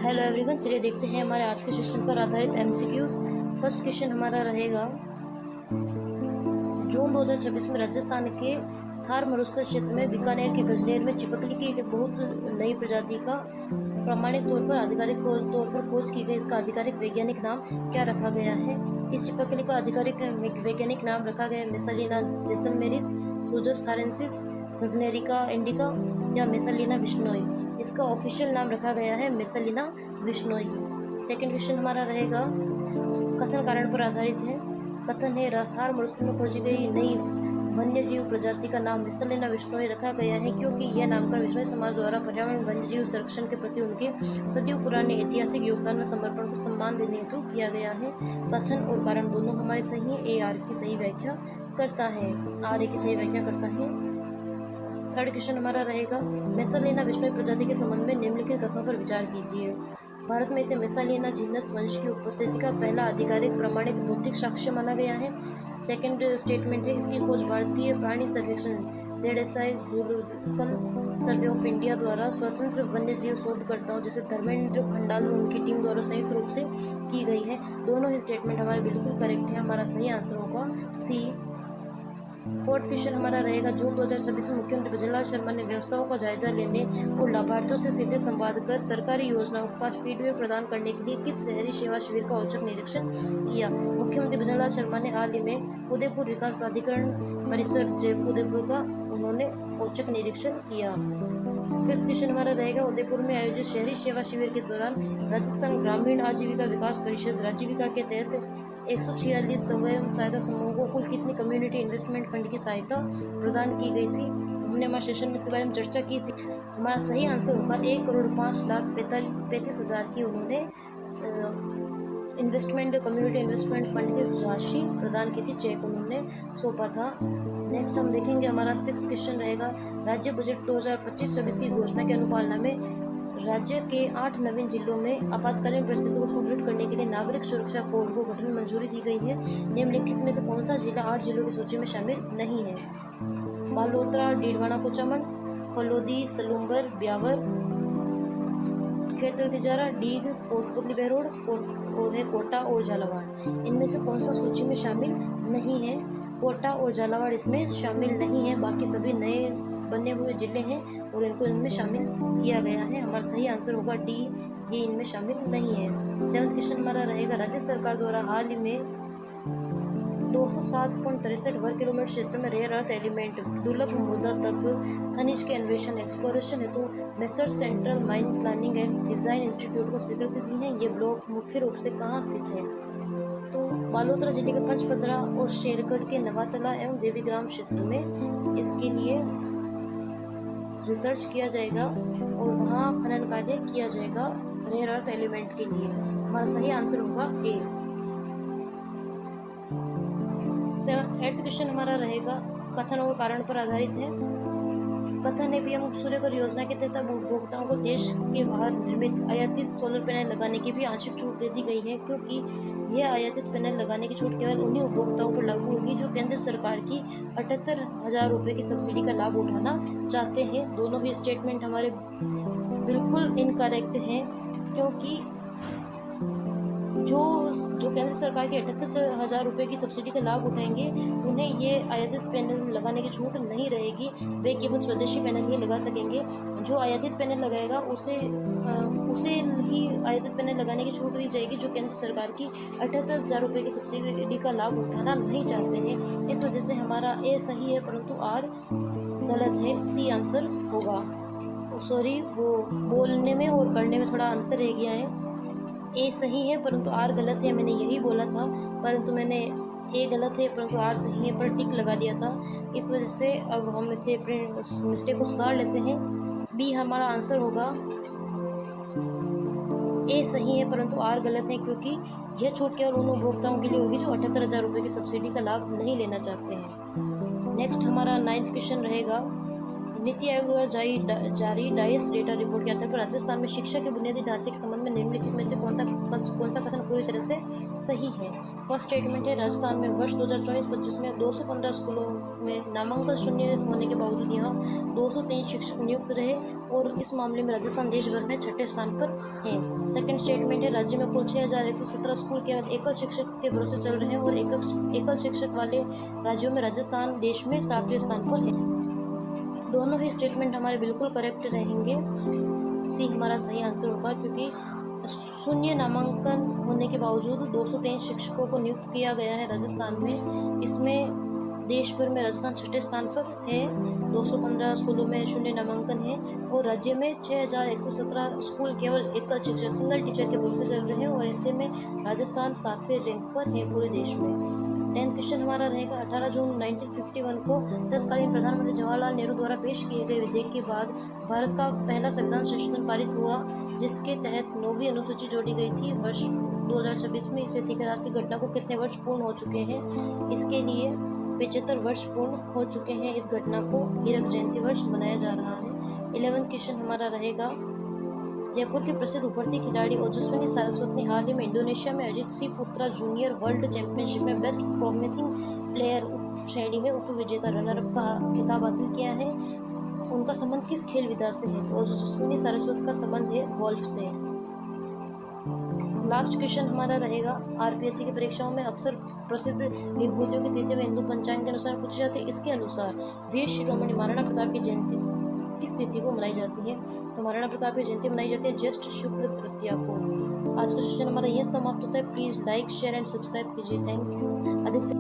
Hello everyone, चलिए देखते हैं हमारे आज के सेशन पर आधारित एमसीक्यूज। फर्स्ट क्वेश्चन हमारा रहेगा, जून 2026 में राजस्थान के थार मरुस्थल क्षेत्र में बीकानेर के गजनेर में चिपकली की एक बहुत नई प्रजाति का प्रामाणिक तौर पर आधिकारिक तौर पर खोज की गई। इसका आधिकारिक वैज्ञानिक नाम क्या रखा गया है? इस चिपकली का आधिकारिक वैज्ञानिक नाम रखा गया है मेसालिना जैसलमेरिस, सूजोस थारेंसिस, गजनेरिका इंडिका या मेसालिना विश्नोई। इसका ऑफिशियल नाम रखा गया है मेसालिना विश्नोई। सेकंड क्वेश्चन हमारा रहेगा, कथन कारण पर आधारित है। कथन है, थार मरुस्थल में खोजी गई नई वन्य जीव प्रजाति का नाम मेसालिना विश्नोई रखा गया है क्योंकि यह नामकरण विश्नोई समाज द्वारा पर्यावरण वन्य जीव संरक्षण के प्रति उनके सदियों पुराने ऐतिहासिक योगदान में समर्पण को सम्मान देने हेतु किया गया है। कथन और कारण दोनों हमारे सही है। ए आर की सही व्याख्या करता है, आर ए की सही व्याख्या करता है। थर्ड क्वेश्चन हमारा रहेगा, मेसालिना विश्नोई प्रजाति के संबंध में निम्नलिखित कथनों पर विचार कीजिए। भारत में इसे मेसालिना जीनस वंश की उपस्थिति का पहला आधिकारिक प्रमाणित भौतिक साक्ष्य माना गया है। सेकंड स्टेटमेंट है, इसकी खोज भारतीय प्राणी सर्वेक्षण ZSI zoological survey of India द्वारा स्वतंत्र वन्य जीव शोधकर्ताओं जैसे धर्मेंद्र भंडालू उनकी टीम द्वारा संयुक्त रूप से की गई है। दोनों ही स्टेटमेंट हमारे बिल्कुल करेक्ट है। हमारा सही आंसर होगा सी। फोर्थ क्वेश्चन हमारा रहेगा, जून 2026 में मुख्यमंत्री भजनलाल शर्मा ने व्यवस्थाओं का जायजा लेने और लाभार्थियों से सीधे संवाद कर सरकारी योजनाओं का फीडबैक प्रदान करने के लिए किस शहरी सेवा शिविर का औचक निरीक्षण किया? मुख्यमंत्री भजनलाल शर्मा ने हाल ही में उदयपुर विकास प्राधिकरण परिसर उदयपुर का उन्होंने औचक निरीक्षण किया। फिफ्थ क्वेश्चन हमारा रहेगा, उदयपुर में आयोजित शहरी सेवा शिविर के दौरान राजस्थान ग्रामीण आजीविका विकास परिषद राजीविका के तहत 146 स्वयं सहायता समूहों को कुल कितनी कम्युनिटी इन्वेस्टमेंट फंड की सहायता प्रदान की गई थी? तो हमने हमारे सेशन में इसके बारे में चर्चा की थी। हमारा सही आंसर होगा 1,05,35,000 की उन्होंने कम्युनिटी इन्वेस्टमेंट फंड की राशि प्रदान की थी, चेक उन्होंने सौंपा था। नेक्स्ट हम देखेंगे, हमारा सिक्स्थ क्वेश्चन रहेगा, राज्य बजट 2025-26 की घोषणा के अनुपालना में राज्य के 8 नवीन जिलों में आपातकालीन परिस्थितियों को सुदृढ़ करने के लिए नागरिक सुरक्षा कोर को गठन मंजूरी दी गई है। निम्नलिखित में से कौन सा जिला 8 जिलों की सूची में शामिल नहीं है? बालोतरा, डीडवाना, कुचामन, फलोदी, सलूम्बर, ब्यावर, खेतर तिजारा, डीग, कोटपुतली बहरोड और है कोटा और झालावाड़। इनमें से कौन सा सूची में शामिल नहीं है? कोटा और झालावाड़ इसमें शामिल नहीं है। बाकी सभी नए बने हुए जिले हैं और इनको इनमें शामिल किया गया है। हमारा सही आंसर होगा डी, ये इनमें शामिल नहीं है। सेवंथ क्वेश्चन हमारा रहेगा, राज्य सरकार द्वारा हाल ही में 207.63 वर्ग किलोमीटर क्षेत्र में रेयर अर्थ एलिमेंट दुर्लभ मृदा तत्व खनिज के अन्वेषण एक्सप्लोरेशन हेतु messrs central mine planning and design institute को स्वीकृति दी है। ये ब्लॉक मुख्य रूप से कहाँ स्थित है? तो बालोतरा जिले के पंचपदरा और शेरगढ़ के नवातला एवं देवीग्राम क्षेत्र में इसके लिए रिसर्च किया जाएगा और वहाँ खनन कार्य किया जाएगा रेयर अर्थ एलिमेंट के लिए। हमारा सही आंसर होगा ए। एट्थ क्वेश्चन हमारा रहेगा, कथन और कारण पर आधारित है। कथन है, पीएम सूर्यघर योजना के तहत उपभोक्ताओं को देश के बाहर निर्मित आयातित सोलर पैनल लगाने की भी आंशिक छूट दे दी गई है क्योंकि यह आयातित पैनल लगाने की छूट केवल उन्हीं उपभोक्ताओं पर लागू होगी जो केंद्र सरकार की 78,000 रुपये की सब्सिडी का लाभ उठाना चाहते हैं। दोनों ही स्टेटमेंट हमारे बिल्कुल इनकरेक्ट हैं क्योंकि जो केंद्र सरकार की 78,000 रुपये की सब्सिडी का लाभ उठाएंगे उन्हें ये आयातित पैनल लगाने की छूट नहीं रहेगी। वे केवल स्वदेशी पैनल ही लगा सकेंगे। जो आयातित पैनल लगाएगा उसे ही आयातित पैनल लगाने की छूट दी जाएगी जो केंद्र सरकार की 78,000 रुपये की सब्सिडी का लाभ उठाना नहीं चाहते हैं। इस वजह से हमारा ए सही है परंतु आर गलत है। सी आंसर होगा। सॉरी, वो बोलने में और करने में थोड़ा अंतर रह गया है। ए सही है परंतु आर गलत है। मैंने यही बोला था परंतु मैंने ए गलत है परंतु आर सही है पर टिक लगा दिया था। इस वजह से अब हम इसे अपने मिस्टेक को सुधार लेते हैं। बी हमारा आंसर होगा। ए सही है परंतु आर गलत है क्योंकि यह छूट केवल उन उपभोक्ताओं के लिए होगी जो 78,000 रुपये की सब्सिडी का लाभ नहीं लेना चाहते हैं। नेक्स्ट हमारा 9th क्वेश्चन रहेगा, नीति आयोग द्वारा जारी डाइस डेटा रिपोर्ट के आधार पर राजस्थान में शिक्षा के बुनियादी ढांचे के संबंध में निम्नलिखित में से कौन सा कथन पूरी तरह से सही है। फर्स्ट स्टेटमेंट है, राजस्थान में वर्ष 2024-25 में 215 स्कूलों में नामांकन शून्य होने के बावजूद यहाँ 203 शिक्षक नियुक्त रहे और इस मामले में राजस्थान देश भर में 6ठे स्थान पर है। सेकंड स्टेटमेंट है, राज्य में कुल 6117 स्कूल केवल एकल शिक्षक के भरोसे चल रहे हैं और एकल शिक्षक वाले राज्यों में राजस्थान देश में 7वें स्थान पर है। दोनों ही स्टेटमेंट हमारे बिल्कुल करेक्ट रहेंगे। सी हमारा सही आंसर होगा, क्योंकि शून्य नामांकन होने के बावजूद 203 शिक्षकों को नियुक्त किया गया है राजस्थान में। इसमें देश भर में राजस्थान 6ठे स्थान पर है, 215 स्कूलों में शून्य नामांकन है और राज्य में 6117 स्कूल केवल एकल शिक्षक सिंगल टीचर के भरोसे चल रहे हैं और ऐसे में राजस्थान 7वें रैंक पर है पूरे देश में। 10th क्वेश्चन हमारा रहेगा, 18 जून 1951 को तत्कालीन प्रधानमंत्री जवाहरलाल नेहरू द्वारा पेश किए गए विधेयक के बाद भारत का पहला संविधान संशोधन पारित हुआ, जिसके तहत 9वीं अनुसूची जोड़ी गई थी। वर्ष 2026 में इस ऐतिहासिक घटना को कितने वर्ष पूर्ण हो चुके हैं? इसके लिए 75 वर्ष पूर्ण हो चुके हैं। इस घटना को हीरक जयंती वर्ष मनाया जा रहा है। 11th क्वेश्चन हमारा रहेगा, जयपुर के प्रसिद्ध उभरती खिलाड़ी ओजस्विनी सारस्वत ने हाल ही में इंडोनेशिया में आयोजित सी पुत्रा जूनियर वर्ल्ड चैंपियनशिप में बेस्ट प्रोमिसिंग प्लेयर श्रेणी में उप विजेता रनरअप का खिताब हासिल किया है। उनका संबंध किस खेल विधा से है? ओजस्विनी सारस्वत का संबंध है गोल्फ से। लास्ट क्वेश्चन हमारा रहेगा, आरपीएससी की परीक्षाओं में अक्सर प्रसिद्ध विभूतियों की तिथि में हिंदू पंचांग के अनुसार पूछी जाती है। इसके अनुसार वीर शिरोमणि महाराणा प्रताप की जयंती किस तिथि को मनाई जाती है? तो महाराणा प्रताप की जयंती मनाई जाती है ज्येष्ठ शुक्ल तृतीया को। आज का सेशन हमारा यह समाप्त होता है। Please like, share and subscribe कीजिए। Thank you. अधिक से